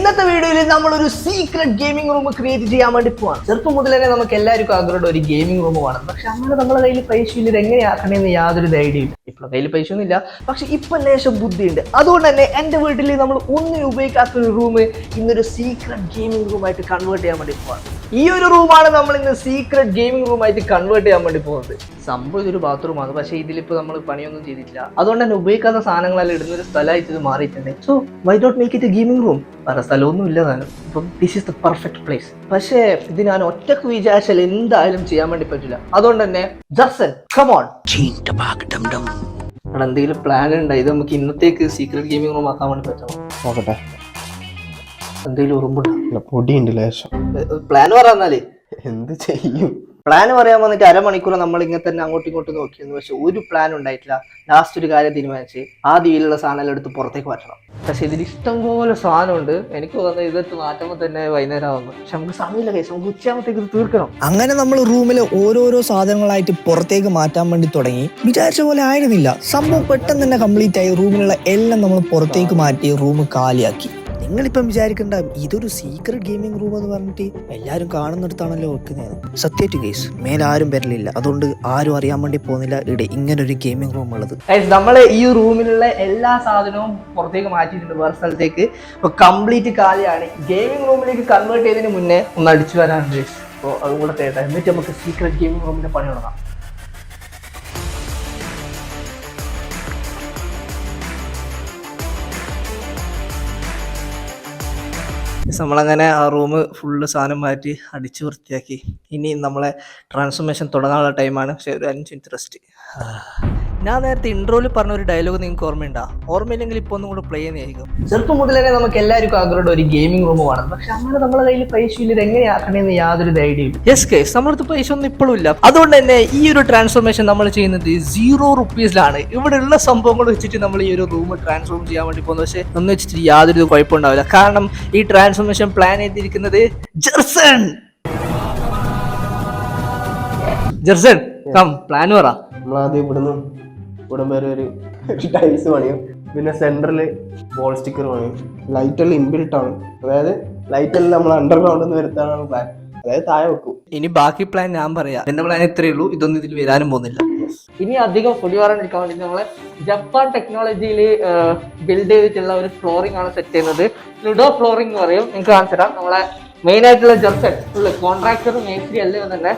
ഇന്നത്തെ വീഡിയോയിൽ നമ്മളൊരു സീക്രട്ട് ഗെയിമിംഗ് റൂം ക്രിയേറ്റ് ചെയ്യാൻ വേണ്ടി പോവാണ്. ചെറുപ്പം മുതൽ തന്നെ നമുക്ക് എല്ലാവർക്കും ആഗ്രഹമുണ്ട് ഒരു ഗെയിമിംഗ് റൂം വേണം. പക്ഷെ അങ്ങനെ നമ്മളെ കയ്യിൽ പൈസ ഇല്ല, ഇത് എങ്ങനെയാക്കണമെന്ന് യാതൊരു ഐഡിയ ഇല്ല. ഇപ്പോൾ കയ്യിൽ പൈസ ഒന്നും ഇല്ല, പക്ഷെ ഇപ്പൊ ലേശം ബുദ്ധിയുണ്ട്. അതുകൊണ്ട് തന്നെ എൻ്റെ വീട്ടിൽ നമ്മൾ ഒന്നിനും ഉപയോഗിക്കാത്ത ഒരു റൂം ഇന്നൊരു സീക്രട്ട് ഗെയിമിംഗ് റൂമായിട്ട് കൺവേർട്ട് ചെയ്യാൻ വേണ്ടി പോവാണ്. ഈ ഒരു റൂമാണ് നമ്മൾ ഇന്ന് സീക്രട്ട് ഗെയിമിംഗ് റൂമായിട്ട് കൺവേർട്ട് ചെയ്യാൻ വേണ്ടി പോകുന്നത്. സംഭവം ഇതൊരു ബാത്റൂമാണ്, പക്ഷേ ഇതിലിപ്പോൾ നമ്മൾ പണിയൊന്നും ചെയ്തിട്ടില്ല. അതുകൊണ്ട് തന്നെ ഉപയോഗിക്കാത്ത സാധനങ്ങളെല്ലാം ഇടുന്ന ഒരു സ്ഥലമായിട്ട് ഇത് മാറിയിട്ടുണ്ട്. സോ വൈ ഡോട്ട് make it a gaming room? വേറെ സ്ഥലമൊന്നും ഇല്ല താനും. അപ്പം this is the perfect place. പക്ഷേ ഇത് ഞാൻ ഒറ്റക്ക് വിചാരിച്ചാൽ എന്തായാലും ചെയ്യാൻ വേണ്ടി പറ്റില്ല. അതുകൊണ്ട് തന്നെ ജർസൻ കം ഓൺ. എന്തെങ്കിലും പ്ലാൻ ഉണ്ടോ? ഇത് നമുക്ക് ഇന്നത്തേക്ക് സീക്രട്ട് ഗെയിമിംഗ് റൂം ആക്കാൻ വേണ്ടി പറ്റണം. നോക്കട്ടെ, എന്തെങ്കിലും ഉറുമ്പുണ്ടോ? പൊടിയുണ്ട് ലേശം. പ്ലാൻ പറയാന്നാലേ എന്ത് ചെയ്യും? പ്ലാൻ പറയാൻ വന്നിട്ട് അരമണിക്കൂർ നമ്മൾ ഇങ്ങനെ തന്നെ അങ്ങോട്ടും ഇങ്ങോട്ടും നോക്കിയിരുന്നു. പക്ഷെ ഒരു പ്ലാൻ ഉണ്ടായിട്ടില്ല. ലാസ്റ്റ് ഒരു കാര്യം തീരുമാനിച്ച് ആ രീതിയിലുള്ള സാധനം എടുത്ത് പുറത്തേക്ക് മാറ്റണം. പക്ഷെ ഇതിൽ ഇഷ്ടംപോലെ സാധനമുണ്ട്. എനിക്ക് തോന്നുന്നത് ഇതെടുത്ത് മാറ്റുമ്പോൾ തന്നെ വൈകുന്നേരം ആവുന്നു. പക്ഷെ നമുക്ക് സമയമില്ല കേസ്, നമുക്ക് ഉച്ചയാകുമ്പോഴത്തേക്ക് ഇത് തീർക്കണം. അങ്ങനെ നമ്മൾ റൂമിൽ ഓരോരോ സാധനങ്ങളായിട്ട് പുറത്തേക്ക് മാറ്റാൻ വേണ്ടി തുടങ്ങി. വിചാരിച്ച പോലെ ആയിരുന്നില്ല സംഭവം. പെട്ടെന്ന് തന്നെ കംപ്ലീറ്റ് ആയി. റൂമിലുള്ള എല്ലാം നമ്മൾ പുറത്തേക്ക് മാറ്റി റൂം കാലിയാക്കി. നിങ്ങളിപ്പം വിചാരിക്കണ്ട ഇതൊരു സീക്രട്ട് ഗെയിമിംഗ് റൂം എന്ന് പറഞ്ഞിട്ട് എല്ലാവരും കാണുന്നിടത്താണല്ലോ വെക്കുന്നത്. സത്യമായിട്ട് കേസ് മേലെ ആരും വരലില്ല, അതുകൊണ്ട് ആരും അറിയാൻ വേണ്ടി പോകുന്നില്ല ഇവിടെ ഇങ്ങനൊരു ഗെയിമിംഗ് റൂം ഉള്ളത്. നമ്മൾ ഈ റൂമിലുള്ള എല്ലാ സാധനവും പുറത്തേക്ക് മാറ്റിയിട്ടുണ്ട് വേറെ സ്ഥലത്തേക്ക്. ഇപ്പൊ കംപ്ലീറ്റ് കാലിയാണ്. ഗെയിമിംഗ് റൂമിലേക്ക് കൺവേർട്ട് ചെയ്തതിന് മുന്നേ ഒന്ന് അടിച്ചു വരാനുണ്ട്. അപ്പോൾ അതും കൂടെ തേട്ടെ, എന്നിട്ട് നമുക്ക് സീക്രട്ട് ഗെയിമിംഗ് റൂമിന്റെ പണി തുടങ്ങാം. നമ്മളങ്ങനെ ആ റൂം ഫുള്ള് സാധനം മാറ്റി അടിച്ച് വൃത്തിയാക്കി. ഇനി നമ്മളെ ട്രാൻസ്ഫോർമേഷൻ തുടങ്ങാനുള്ള ടൈമാണ്. പക്ഷേ ഒരു 5 മിനിറ്റ് റെസ്റ്റ്. ഞാൻ നേരത്തെ ഇൻട്രോയിൽ പറഞ്ഞ ഒരു ഡയലോഗ് നിങ്ങൾക്ക് ഓർമ്മയുണ്ടോ? ഓർമ്മയില്ലെങ്കിൽ ഇപ്പോൾ ഒന്നും കൂടെ പ്ലേ ചെയ്യുന്നതായിരിക്കും. ചെറുപ്പം മുതൽ തന്നെ നമുക്ക് എല്ലാവർക്കും ആഗ്രഹമുണ്ട് ഒരു ഗെയിമിംഗ് റൂം വേണം. പക്ഷെ അങ്ങനെ നമ്മളെ കയ്യിൽ പൈസ ഇല്ല, ഇത് എങ്ങനെയാക്കണമെന്ന് യാതൊരു ഐഡിയ ഇല്ല. യെസ് കേസ്, നമ്മളടുത്ത് പൈസ ഒന്നും ഇപ്പോഴും ഇല്ല. അതുകൊണ്ട് തന്നെ ഈ ഒരു ട്രാൻസ്ഫോർമേഷൻ നമ്മൾ ചെയ്യുന്നത് 0 റുപ്പീസിലാണ്. ഇവിടെ ഉള്ള സംഭവങ്ങൾ വെച്ചിട്ട് നമ്മൾ ഈ ഒരു റൂം ട്രാൻസ്ഫോം ചെയ്യാൻ വേണ്ടി പോകുന്നത്. പക്ഷേ ഒന്ന് വെച്ചിട്ട് യാതൊരു കുഴപ്പമുണ്ടാവില്ല. കാരണം ഈ ട്രാൻസ്ഫോർമേഷൻ പ്ലാൻ ചെയ്തിരിക്കുന്നത് ജർസൻ. ജർസൻ കം, പ്ലാൻ പറ. നമ്മളാദ്യം ഇവിടം വരെ ഒരു ടൈൽസ് പണിയും, പിന്നെ സെന്ററിൽ ബോൾ സ്റ്റിക്കർ പണിയും. ലൈറ്റെല്ലാം ഇൻബിൽട്ട് ആണ്, അതായത് ലൈറ്റെല്ലാം നമ്മൾ അണ്ടർഗ്രൗണ്ടിൽ നിന്ന് വരുത്താനാണ് പ്ലാൻ. അതായത് താഴെ വെക്കും. ഇനി ബാക്കി പ്ലാൻ ഞാൻ പറയാം. എന്റെ പ്ലാൻ ഇത്രയേ ഉള്ളൂ. ഇതൊന്നും ഇതിൽ വരാനും പോകുന്നില്ല. ഇനി അധികം പൊടി പറയാണ്ടിരിക്കാൻ വേണ്ടി നമ്മളെ ജപ്പാൻ ടെക്നോളജിയിൽ ബിൽഡ് ചെയ്തിട്ടുള്ള ഒരു ഫ്ലോറിംഗ് ആണ് സെറ്റ് ചെയ്യുന്നത്. ലുഡോ ഫ്ലോറിംഗ് എന്ന് പറയും. നിങ്ങൾക്ക് കാണിച്ചു തരാം. നമ്മളെ മെയിൻ ആയിട്ടുള്ള ജർസൻ കോൺട്രാക്ടറും മേസ്ത്രി എല്ലാം തന്നെ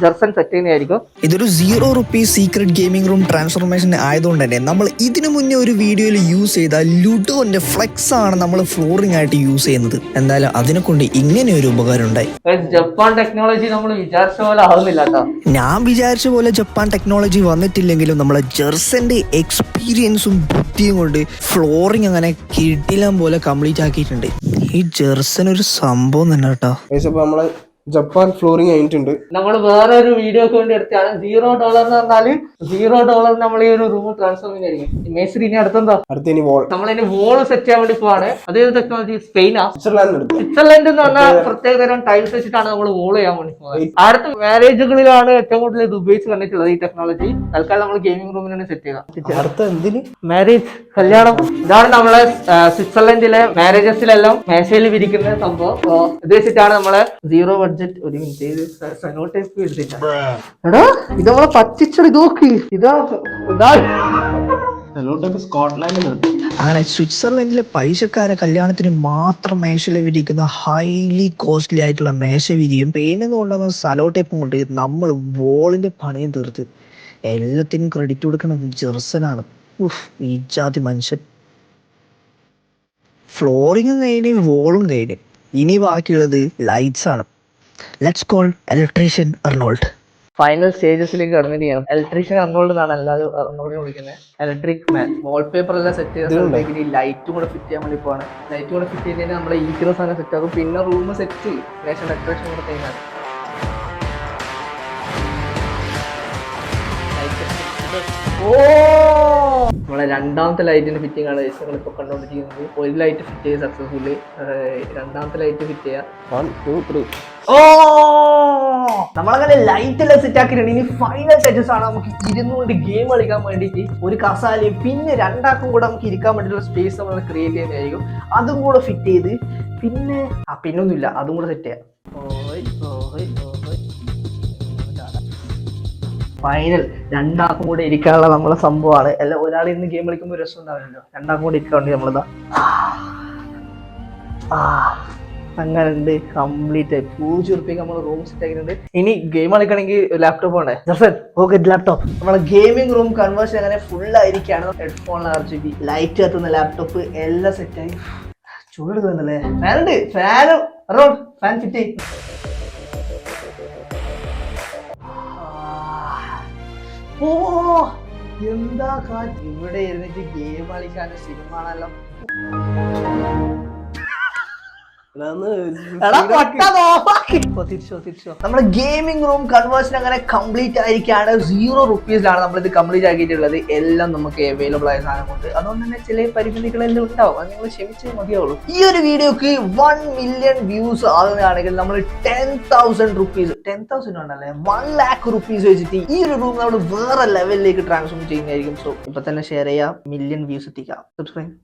ജർസൻ സെറ്റ് ചെയ്യുന്നതായിരിക്കും. ഇതൊരു 0 rupees secret gaming room transformation ആയതുകൊണ്ട് തന്നെ നമ്മൾ ഇതിനു മുന്നേ ഒരു വീഡിയോയിൽ യൂസ് ചെയ്ത ലുഡോന്റെ ഫ്ലെക്സ് ആണ് നമ്മൾ ഫ്ലോറിംഗ് ആയിട്ട് യൂസ് ചെയ്യുന്നത്. എന്തായാലും അതിനെ കൊണ്ട് ഇങ്ങനെ ഒരു ഉപകാരം ഉണ്ടായി. ജപ്പാൻ ടെക്നോളജി നമ്മൾ വിചാരിച്ച പോലെ ആവുന്നില്ല കേട്ടോ. ഞാൻ വിചാരിച്ച പോലെ ജപ്പാൻ ടെക്നോളജി വന്നിട്ടില്ലെങ്കിലും നമ്മളെ ജർസന്റെ എക്സ്പീരിയൻസും ബുദ്ധിയും കൊണ്ട് ഫ്ലോറിംഗ് അങ്ങനെ കിടിലം പോലെ കംപ്ലീറ്റ് ആക്കിയിട്ടുണ്ട്. ഈ ജർസൻ ഒരു സംഭവം തന്നെ കേട്ടോ. നമ്മള് ജപ്പാൻ ഫ്ലോറിംഗ് കഴിഞ്ഞിട്ടുണ്ട്. നമ്മൾ വേറെ ഒരു വീഡിയോക്ക് വേണ്ടി എടുത്താണ്. $0 എന്ന് പറഞ്ഞാല് $0 നമ്മൾ ഈ ഒരു റൂം ട്രാൻസ്ഫർ ചെയ്യുന്നതായിരിക്കും. മേസ്ത്രി ഇനി അടുത്ത ഇനി വോൾ, നമ്മളിനി വോള് സെറ്റ് ചെയ്യാൻ വേണ്ടി പോവാണ്. അതേത് ടെക്നോളജി? സ്പെയിനാ? സ്വിറ്റ്സർലൻഡ് എന്ന് പറഞ്ഞാൽ പ്രത്യേക തരം ടൈൽസ് വെച്ചിട്ടാണ് നമ്മൾ വോൾ ചെയ്യാൻ വേണ്ടി പോകുന്നത്. അടുത്ത മാരേജുകളിലാണ് ഏറ്റവും കൂടുതൽ ഇത് ഉപയോഗിച്ച് കണ്ടിട്ടുള്ളത് ഈ ടെക്നോളജി. തൽക്കാലം നമ്മൾ ഗെയിമിംഗ് റൂമിനാണ് സെറ്റ് ചെയ്യുക. അടുത്ത എന്തിന്? മാരേജ്, കല്യാണം. ഇതാണ് നമ്മളെ സ്വിറ്റ്സർലൻഡിലെ മാരേജസിലെല്ലാം മേശയിൽ വിരിക്കുന്ന സംഭവം. ഇത് വെച്ചിട്ടാണ് നമ്മളെ 0 ബഡ്ജറ്റ്. ഒരു മിനിറ്റ്, എടുത്തിട്ടാ എടാ ഇത് നമ്മളെ പറ്റിച്ചടി നോക്ക്. അങ്ങനെ സ്വിറ്റ്സർലൻഡിലെ പൈസക്കാരെ കല്യാണത്തിന് മാത്രം മേശയിൽ വിരിക്കുന്ന ഹൈലി കോസ്റ്റ്ലി ആയിട്ടുള്ള മേശ വിരിയും പെയിന്റ് എന്ന് കൊണ്ടുവന്ന സലോ ടേപ്പും കൊണ്ട് നമ്മൾ വോളിന്റെ പണിയും തീർത്ത്. എല്ലാത്തിനും ക്രെഡിറ്റ് കൊടുക്കുന്നത് ജെർസനാണ്. ഈ ജാതി മനുഷ്യൻ. ഫ്ലോറിങ്ങും കഴിഞ്ഞ് വോളും കഴിഞ്ഞ് ഇനി ബാക്കിയുള്ളത് ലൈറ്റ്സ് ആണ്. Let's call electrician Arnold. Final സ്റ്റേജസിലേക്ക് കടന്നിരിക്കുകയാണ്. ഇലക്ട്രീഷ്യൻ അർണോൾഡ് എന്നാണ് എല്ലാവരും അർണോൾഡിനെ വിളിക്കുന്നത്. Electric man. വാൾപേപ്പർ എല്ലാം സെറ്റ് ചെയ്ത ലൈറ്റും കൂടെ ഫിറ്റ് ചെയ്യാൻ വേണ്ടി പോവാണ്. ലൈറ്റും കൂടെ ഫിറ്റ് ചെയ്ത് കഴിഞ്ഞാൽ നമ്മളെ ഈക്കുന്ന സാധനം സെറ്റ് ആകും. പിന്നെ റൂം സെറ്റ് ചെയ്യും. ശേഷം ഡെക്കറേഷൻ കൂടെ കഴിഞ്ഞാൽ നമ്മളെ രണ്ടാമത്തെ ലൈറ്റിന്റെ ഫിറ്റിംഗ് ആണ് നമ്മളിപ്പോൾ കണ്ടുകൊണ്ടിരിക്കുന്നത്. ഒരു ലൈറ്റ് ഫിറ്റ് ചെയ്ത് സക്സസ്ഫുള്ളി. രണ്ടാമത്തെ ലൈറ്റ് ഫിറ്റ് ചെയ്യാം. 1 2 3. നമ്മളങ്ങനെ ലൈറ്റ് എല്ലാം സെറ്റ് ആക്കിയിട്ടുണ്ട്. ഇനി ഫൈനൽ ടച്ചസ് ആണ്. നമുക്ക് ഇരുന്നുകൊണ്ട് ഗെയിം കളിക്കാൻ വേണ്ടിയിട്ട് ഒരു കസാലയും പിന്നെ രണ്ടാക്കും കൂടെ നമുക്ക് ഇരിക്കാൻ വേണ്ടിയിട്ടുള്ള സ്പേസ് നമ്മൾ ക്രിയേറ്റ് ചെയ്യുന്നതായിരിക്കും. അതും കൂടെ ഫിറ്റ് ചെയ്ത് പിന്നെ പിന്നൊന്നുമില്ല, അതും കൂടെ സെറ്റ് ചെയ്യാം. ഫൈനൽ രണ്ടാൾക്കും കൂടെ ഇരിക്കാനുള്ള നമ്മളെ സംഭവമാണ്. അല്ല ഒരാൾ ഇന്ന് ഗെയിം കളിക്കുമ്പോൾ രസം ഉണ്ടാവില്ലല്ലോ, രണ്ടാൾക്കും കൂടെ ഇരിക്കാൻ വേണ്ടി നമ്മളിതാ അങ്ങനെ ഉണ്ട്. കംപ്ലീറ്റ് 0 ഉറുപ്പിക്ക് നമ്മൾ റൂം സെറ്റ് ആക്കിയിട്ടുണ്ട്. ഇനി ഗെയിം കളിക്കണമെങ്കിൽ ലാപ്ടോപ്പ് വേണ്ടേ? Okay, laptop. നമ്മളെ ഗെയിമിംഗ് റൂം കൺവേർഷൻ അങ്ങനെ ഫുൾ ആയിരിക്കുകയാണ്. ഹെഡ്ഫോണിൽ RGB, ലൈറ്റ് കത്തുന്ന ലാപ്ടോപ്പ് എല്ലാം സെറ്റായി. ചൂട് തോന്നല്ലേ? ഫാനുണ്ട്, ഫാൻ ഫിറ്റ്. ഓ എന്താ കാറ്റ്! ഇവിടെ ഇരുന്നിട്ട് ഗെയിം കളിക്കാനും സിനിമ കാണാനല്ലോ. നമ്മുടെ ഗെയിമിംഗ് റൂം കൺവേർഷൻ അങ്ങനെ കംപ്ലീറ്റ് ആയിരിക്കാണ്. 0 റുപ്പീസിലാണ് നമ്മളിത് കംപ്ലീറ്റ് ആക്കിയിട്ടുള്ളത്. എല്ലാം നമുക്ക് അവൈലബിൾ ആയ സാധനം കൊണ്ട്. അതുകൊണ്ട് തന്നെ ചില പരിമിതികളെല്ലാം ഉണ്ടാവും, അത് നിങ്ങൾ ക്ഷമിച്ചേ മതിയാവുള്ളൂ. ഈ ഒരു വീഡിയോക്ക് 1 മില്യൺ വ്യൂസ് ആകുകയാണെങ്കിൽ നമ്മൾ 10,000 റുപ്പീസ്, 10,000 ഉണ്ടല്ലേ, 1 lakh റുപ്പീസ് വെച്ചിട്ട് ഈ ഒരു റൂം നമ്മൾ വേറെ ലെവലിലേക്ക് ട്രാൻസ്ഫോം ചെയ്യുന്നതായിരിക്കും. സോ ഇപ്പൊ തന്നെ ഷെയർ ചെയ്യാം, മില്യൺ വ്യൂസ് എത്തിക്കാം. സബ്സ്ക്രൈബ്.